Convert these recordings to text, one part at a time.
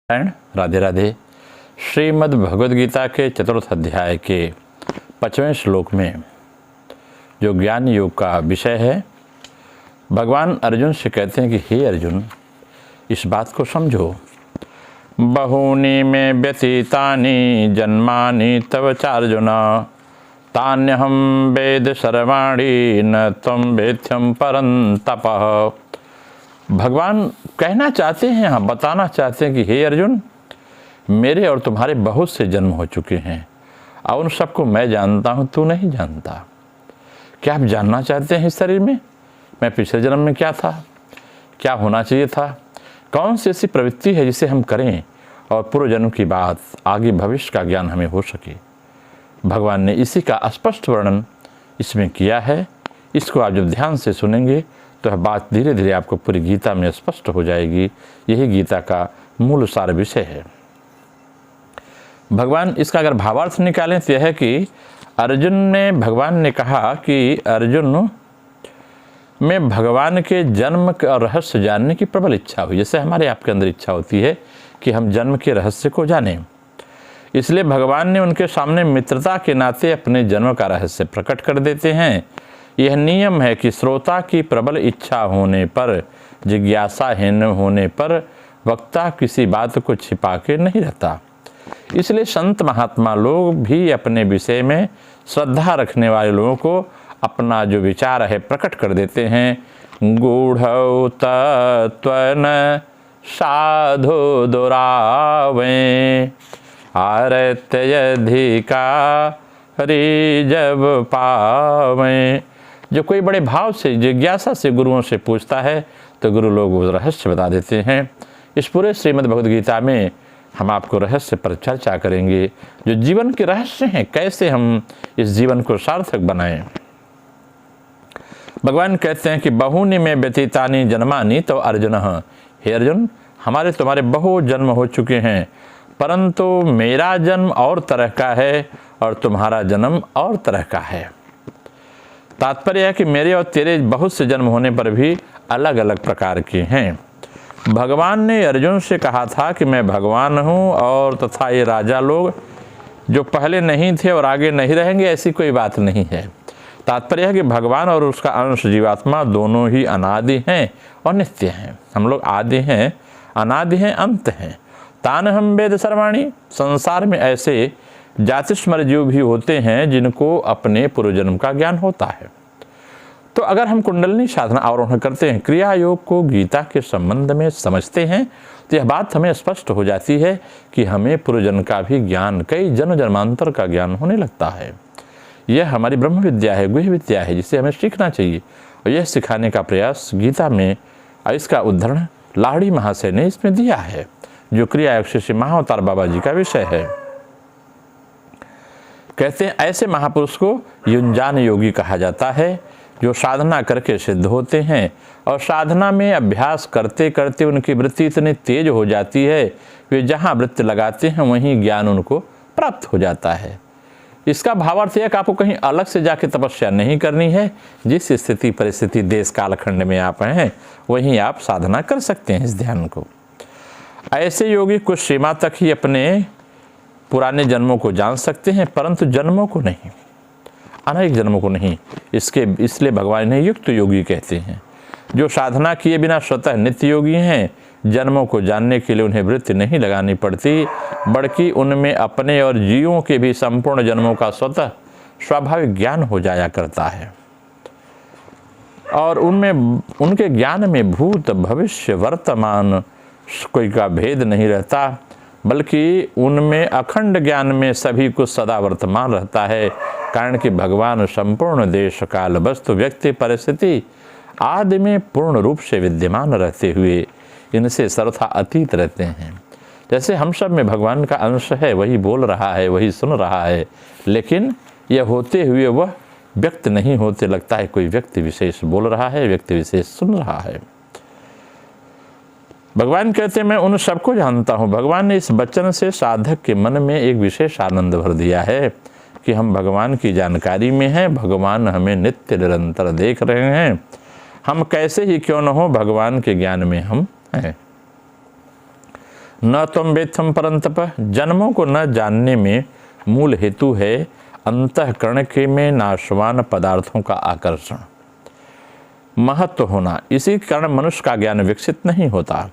नारायण। राधे राधे। श्रीमद् भगवद गीता के चतुर्थ अध्याय के 5वें श्लोक में जो ज्ञान योग का विषय है, भगवान अर्जुन से कहते हैं कि हे अर्जुन, इस बात को समझो। बहूनि में व्यतीतानि जन्मानि तव चार्जुन, तान्यहं वेद सर्वाणि न त्वं वेद्यं परन्तपः। भगवान कहना चाहते हैं, हाँ बताना चाहते हैं कि हे अर्जुन, मेरे और तुम्हारे बहुत से जन्म हो चुके हैं और उन सबको मैं जानता हूँ, तू नहीं जानता। क्या आप जानना चाहते हैं इस शरीर में मैं पिछले जन्म में क्या था, क्या होना चाहिए था, कौन सी ऐसी प्रवृत्ति है जिसे हम करें और पूर्व जन्म की बात, आगे भविष्य का ज्ञान हमें हो सके। भगवान ने इसी का स्पष्ट वर्णन इसमें किया है। इसको आप जब ध्यान से सुनेंगे तो यह बात धीरे धीरे आपको पूरी गीता में स्पष्ट हो जाएगी। यही गीता का मूल सार विषय है। भगवान इसका अगर भावार्थ निकालें तो यह है कि भगवान ने कहा कि अर्जुन में भगवान के जन्म का रहस्य जानने की प्रबल इच्छा हुई, जैसे हमारे आपके अंदर इच्छा होती है कि हम जन्म के रहस्य को जानें। इसलिए भगवान ने उनके सामने मित्रता के नाते अपने जन्म का रहस्य प्रकट कर देते हैं। यह नियम है कि श्रोता की प्रबल इच्छा होने पर, जिज्ञासाहीन होने पर वक्ता किसी बात को छिपा के नहीं रहता। इसलिए संत महात्मा लोग भी अपने विषय में श्रद्धा रखने वाले लोगों को अपना जो विचार है प्रकट कर देते हैं। गूढ़ौ तत्त्वन साधु दुरावें, आरत्यधिकारी जब पावें। जो कोई बड़े भाव से, जिज्ञासा से गुरुओं से पूछता है तो गुरु लोग वो रहस्य बता देते हैं। इस पूरे श्रीमद् भगवद गीता में हम आपको रहस्य पर चर्चा करेंगे, जो जीवन के रहस्य हैं, कैसे हम इस जीवन को सार्थक बनाएं। भगवान कहते हैं कि बहूनि में व्यतीतानि जन्मानि तो अर्जुन, हे अर्जुन, हमारे तुम्हारे बहुत जन्म हो चुके हैं, परंतु मेरा जन्म और तरह का है और तुम्हारा जन्म और तरह का है। तात्पर्य है कि मेरे और तेरे बहुत से जन्म होने पर भी अलग अलग प्रकार के हैं। भगवान ने अर्जुन से कहा था कि मैं भगवान हूँ और तथा ये राजा लोग जो पहले नहीं थे और आगे नहीं रहेंगे, ऐसी कोई बात नहीं है। तात्पर्य है कि भगवान और उसका अंश जीवात्मा दोनों ही अनादि हैं और नित्य हैं। हम लोग आदि हैं, अनादि हैं, अंत हैं। तान हम वेद सर्वाणि, संसार में ऐसे जातिस्मर जीव भी होते हैं जिनको अपने पूर्वजन्म का ज्ञान होता है। तो अगर हम कुंडलिनी साधना आरोहण करते हैं, क्रिया योग को गीता के संबंध में समझते हैं, तो यह बात हमें स्पष्ट हो जाती है कि हमें पूर्वजन्म का भी ज्ञान, कई जन्म जन्मांतर का ज्ञान होने लगता है। यह हमारी ब्रह्म विद्या है, गुह्य विद्या है, जिसे हमें सीखना चाहिए। और यह सिखाने का प्रयास गीता में, इसका उदाहरण लाहिड़ी महाशय ने इसमें दिया है, जो क्रिया योग से महाअवतार बाबा जी का विषय है। कहते हैं ऐसे महापुरुष को युंजान योगी कहा जाता है, जो साधना करके सिद्ध होते हैं और साधना में अभ्यास करते करते उनकी वृत्ति इतनी तेज हो जाती है, वे जहाँ वृत्ति लगाते हैं वहीं ज्ञान उनको प्राप्त हो जाता है। इसका भावार्थ है कि आपको कहीं अलग से जाके तपस्या नहीं करनी है। जिस स्थिति परिस्थिति देश कालखंड में आप हैं, वहीं आप साधना कर सकते हैं इस ध्यान को। ऐसे योगी कुछ सीमा तक ही अपने पुराने जन्मों को जान सकते हैं, परंतु जन्मों को नहीं, अनेक जन्मों को नहीं। इसलिए भगवान ने युक्त योगी कहते हैं, जो साधना किए बिना स्वतः नित्य योगी हैं। जन्मों को जानने के लिए उन्हें वृत्ति नहीं लगानी पड़ती, बल्कि उनमें अपने और जीवों के भी संपूर्ण जन्मों का स्वतः स्वाभाविक ज्ञान हो जाया करता है। और उनमें, उनके ज्ञान में भूत भविष्य वर्तमान कोई का भेद नहीं रहता, बल्कि उनमें अखंड ज्ञान में सभी कुछ सदा वर्तमान रहता है। कारण कि भगवान संपूर्ण देश काल वस्तु व्यक्ति परिस्थिति आदि में पूर्ण रूप से विद्यमान रहते हुए इनसे सर्वथा अतीत रहते हैं। जैसे हम सब में भगवान का अंश है, वही बोल रहा है, वही सुन रहा है, लेकिन यह होते हुए वह व्यक्त नहीं होते, लगता है कोई व्यक्ति विशेष बोल रहा है, व्यक्ति विशेष सुन रहा है। भगवान कहते हैं मैं उन सबको जानता हूँ। भगवान ने इस वचन से साधक के मन में एक विशेष आनंद भर दिया है कि हम भगवान की जानकारी में हैं, भगवान हमें नित्य निरंतर देख रहे हैं। हम कैसे ही क्यों न हो, भगवान के ज्ञान में हम हैं। न तुम वेत्थम परंतप, जन्मों को न जानने में मूल हेतु है अंतःकरण के में नाशवान पदार्थों का आकर्षण, महत्व होना। इसी कारण मनुष्य का ज्ञान विकसित नहीं होता।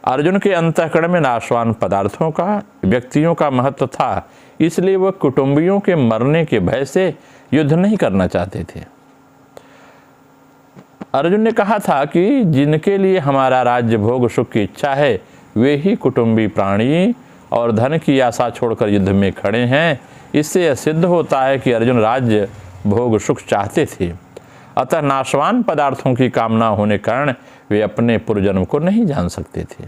अर्जुन के अंतःकरण में नाशवान पदार्थों का, व्यक्तियों का महत्व था, इसलिए वह कुटुंबियों के मरने के भय से युद्ध नहीं करना चाहते थे। अर्जुन ने कहा था कि जिनके लिए हमारा राज्य भोग सुख की इच्छा है वे ही कुटुंबी प्राणी और धन की आशा छोड़कर युद्ध में खड़े हैं। इससे यह सिद्ध होता है कि अर्जुन राज्य भोग सुख चाहते थे, अतः नाशवान पदार्थों की कामना होने कारण वे अपने पूर्वजन्म को नहीं जान सकते थे।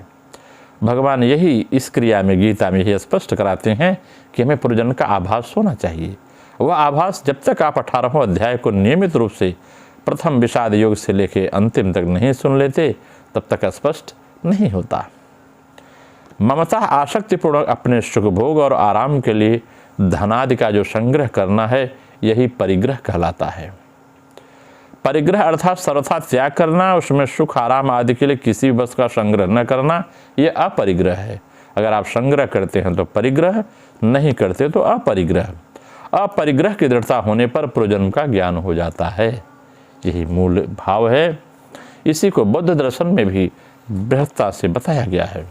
भगवान यही इस क्रिया में, गीता में यही स्पष्ट कराते हैं कि हमें पूर्वजन्म का आभास होना चाहिए। वह आभास जब तक आप 18वें अध्याय को नियमित रूप से प्रथम विषाद योग से लेकर अंतिम तक नहीं सुन लेते तब तक स्पष्ट नहीं होता। ममता आसक्तिपूर्वक अपने सुख भोग और आराम के लिए धनादि का जो संग्रह करना है यही परिग्रह कहलाता है। परिग्रह अर्थात सर्वथा त्याग करना, उसमें सुख आराम आदि के लिए किसी वस्तु का संग्रह न करना, यह अपरिग्रह है। अगर आप संग्रह करते हैं तो परिग्रह, नहीं करते तो अपरिग्रह। अपरिग्रह की दृढ़ता होने पर पूर्वजन्म का ज्ञान हो जाता है। यही मूल भाव है। इसी को बौद्ध दर्शन में भी बृहत्ता से बताया गया है।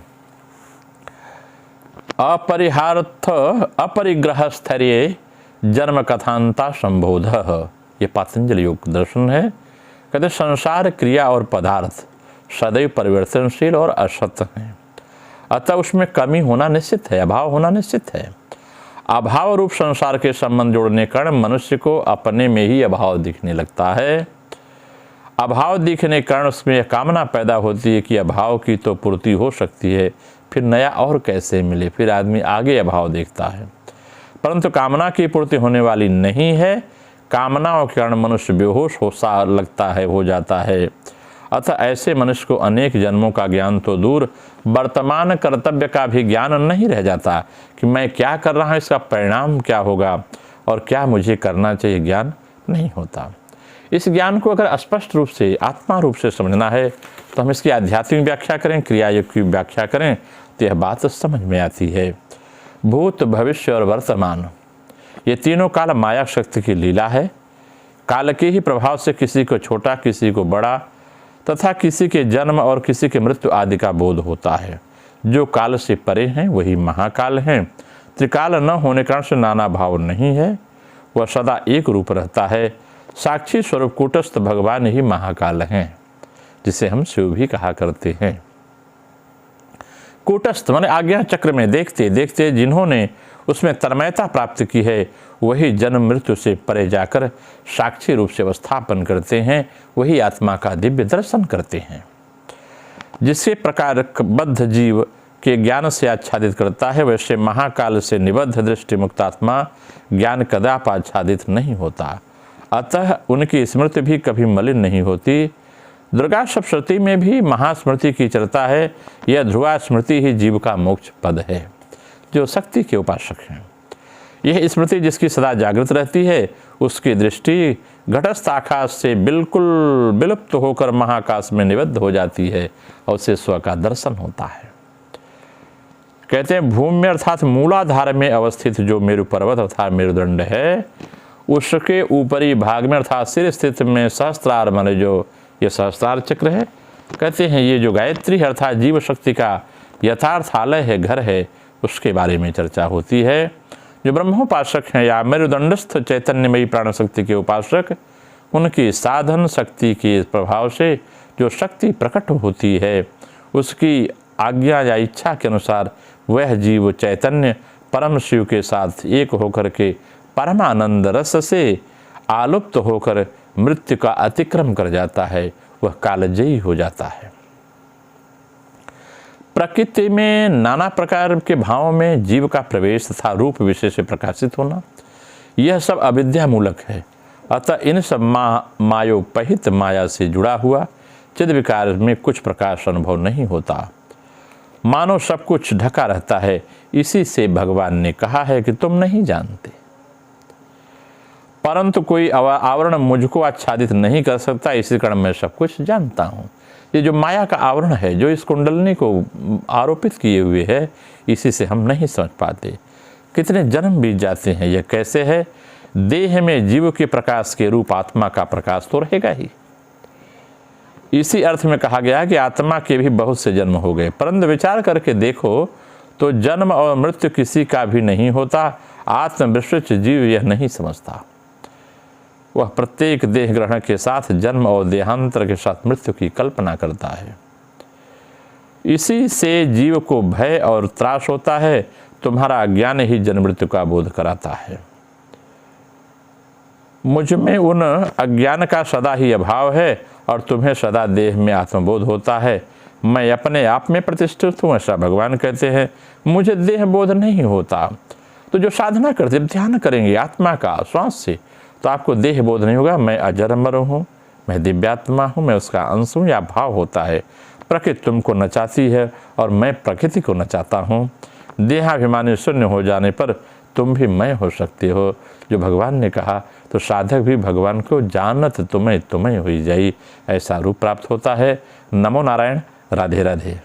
अपरिहार्थ अपरिग्रह स्थैर्य जन्म कथांता संबोध, ये पातंजलि योग दर्शन है। कहते संसार क्रिया और पदार्थ सदैव परिवर्तनशील और असत हैं, अतः उसमें कमी होना निश्चित है, अभाव होना निश्चित है। अभाव रूप संसार के संबंध जोड़ने के कारण मनुष्य को अपने में ही अभाव दिखने लगता है। अभाव दिखने के कारण उसमें यह कामना पैदा होती है कि अभाव की तो पूर्ति हो सकती है, फिर नया और कैसे मिले, फिर आदमी आगे अभाव देखता है। परंतु कामना की पूर्ति होने वाली नहीं है। कामनाओं के कारण मनुष्य बेहोश हो जाता है। अतः ऐसे मनुष्य को अनेक जन्मों का ज्ञान तो दूर, वर्तमान कर्तव्य का भी ज्ञान नहीं रह जाता कि मैं क्या कर रहा हूँ, इसका परिणाम क्या होगा और क्या मुझे करना चाहिए, ज्ञान नहीं होता। इस ज्ञान को अगर स्पष्ट रूप से आत्मा रूप से समझना है तो हम इसकी आध्यात्मिक व्याख्या करें, क्रिया योग की व्याख्या करें तो यह बात समझ में आती है। भूत, भविष्य और वर्तमान, ये तीनों काल माया शक्ति की लीला है। काल के ही प्रभाव से किसी को छोटा, किसी को बड़ा तथा किसी के जन्म और किसी के मृत्यु आदि का बोध होता है। जो काल से परे हैं वही महाकाल हैं। त्रिकाल न होने कारण से नाना भाव नहीं है, वह सदा एक रूप रहता है। साक्षी स्वरूप कूटस्थ भगवान ही महाकाल हैं, जिसे हम शिव भी कहा करते हैं। कूटस्थ माने आज्ञा चक्र में देखते देखते जिन्होंने उसमें तन्मयता प्राप्त की है वही जन्म मृत्यु से परे जाकर साक्षी रूप से अवस्थापन करते हैं, वही आत्मा का दिव्य दर्शन करते हैं। जिसके प्रकार बद्ध जीव के ज्ञान से आच्छादित करता है, वैसे महाकाल से निबद्ध दृष्टि मुक्त आत्मा ज्ञान कदाप आच्छादित नहीं होता। अतः उनकी स्मृति भी कभी मलिन नहीं होती। दुर्गा सप्तशती में भी महास्मृति की चर्चा है। यह ध्रुवा स्मृति ही जीव का मोक्ष पद है, जो शक्ति के उपासक हैं। यह स्मृति जिसकी सदा जागृत रहती है, उसकी दृष्टि घटस्थ आकाश से बिल्कुल विलुप्त होकर महाकाश में निबद्ध हो जाती है और उसे स्व का दर्शन होता है। कहते हैं भूमि में अर्थात मूलाधार में अवस्थित जो मेरु पर्वत अर्थात मेरुदंड है, उसके ऊपरी भाग में अर्थात सिर स्थित में सहस्त्रार माने जो ये सहस्त्रार चक्र है। कहते हैं ये जो गायत्री अर्थात जीव शक्ति का यथार्थालय है, घर है, उसके बारे में चर्चा होती है। जो ब्रह्मोपासक हैं या मेरुदंडस्थ चैतन्यमयी प्राण शक्ति के उपासक, उनकी साधन शक्ति के प्रभाव से जो शक्ति प्रकट होती है, उसकी आज्ञा या इच्छा के अनुसार वह जीव चैतन्य परम शिव के साथ एक होकर के परमानंद रस से आलुप्त होकर मृत्यु का अतिक्रम कर जाता है, वह कालजयी हो जाता है। प्रकृति में नाना प्रकार के भावों में जीव का प्रवेश तथा रूप विशेष से प्रकाशित होना, यह सब अविद्या मूलक है। अतः इन सब मायोपहित माया से जुड़ा हुआ चिद विकार में कुछ प्रकाश अनुभव नहीं होता, मानो सब कुछ ढका रहता है। इसी से भगवान ने कहा है कि तुम नहीं जानते, परंतु कोई आवरण मुझको आच्छादित नहीं कर सकता, इसी कारण मैं सब कुछ जानता हूँ। ये जो माया का आवरण है, जो इस कुंडलनी को आरोपित किए हुए है, इसी से हम नहीं समझ पाते। कितने जन्म बीत जाते हैं। यह कैसे है? देह में जीव के प्रकाश के रूप आत्मा का प्रकाश तो रहेगा ही। इसी अर्थ में कहा गया कि आत्मा के भी बहुत से जन्म हो गए, परंतु विचार करके देखो तो जन्म और मृत्यु किसी का भी नहीं होता। आत्मविश्वच जीव यह नहीं समझता। वह प्रत्येक देह ग्रहण के साथ जन्म और देहांतर के साथ मृत्यु की कल्पना करता है। इसी से जीव को भय और त्रास होता है। तुम्हारा अज्ञान ही जन्म मृत्यु का बोध कराता है। मुझ में उन अज्ञान का सदा ही अभाव है और तुम्हें सदा देह में आत्मबोध होता है। मैं अपने आप में प्रतिष्ठित हूँ, ऐसा भगवान कहते हैं। मुझे देह बोध नहीं होता। तो जो साधना करते, ध्यान करेंगे आत्मा का श्वास से, तो आपको देह बोध नहीं होगा। मैं अजर अमर हूँ, मैं दिव्यात्मा हूँ, मैं उसका अंश हूँ, या भाव होता है। प्रकृति तुमको नचाती है और मैं प्रकृति को नचाता हूँ। देहाभिमानी शून्य हो जाने पर तुम भी मैं हो सकते हो, जो भगवान ने कहा। तो साधक भी भगवान को जानत तुम्हें तुम्हें हुई जाई, ऐसा रूप प्राप्त होता है। नमो नारायण। राधे राधे।